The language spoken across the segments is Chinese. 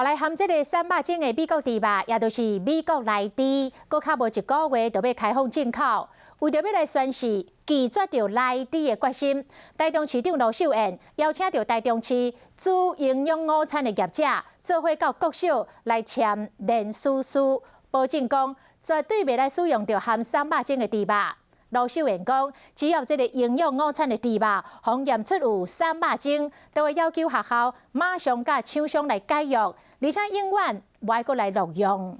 后来含这个3百种的美国猪肉，也就是美国内地，搁较无1个月就要开放进口。为着要来宣示拒绝着内地的决心，台中市长罗秀燕邀请到台中市主营养午餐的业者，做伙到国小来签联署书，保证讲绝对袂来使用着含3百种的猪肉。罗秀燕讲，只要这个营养午餐的猪肉，互验出有3百种，都会要求学校马上甲厂商来解约，而且永远不爱搁来录用。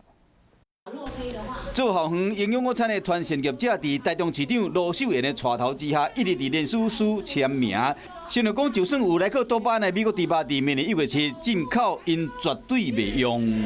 做校园营养午餐的团线业者，伫台中市长罗秀燕的带头之下，一直伫联署书签名。先来讲，就算有莱克多巴胺的美国猪肉，伫明年1月7进口，因绝对袂用。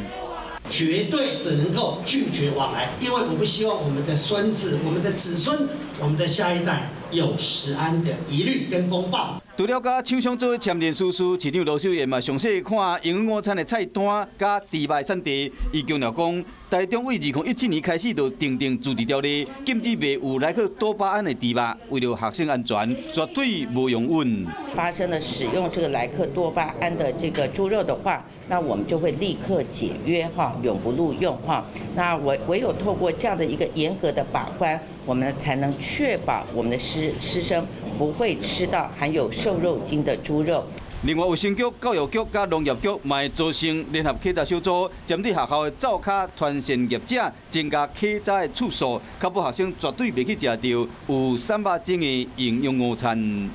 绝对只能够拒绝往来，因为我不希望我们的孙子、我们的子孙、我们的下一代有食安的疑虑跟风暴。除了甲厂商做伙签联署书，市长罗秀燕嘛详细看营养午餐的菜单甲猪肉产地，伊强调讲，台中为2017年开始就订定自治条例，禁止卖有莱克多巴胺的猪肉，为了学生安全，绝对无用稳。发生了使用这个莱克多巴胺的这个猪肉的话，那我们就会立刻解约永不录用那唯有透过这样的一个严格的把关，我们才能确保我们的师生不会吃到含有瘦肉精的猪肉。另外，卫生局、教育局甲农业局嘛会组成联合稽查小组，针对学校的灶卡团线业者，增加稽查的次数，确保学生绝对袂去食到有300种的营养午餐。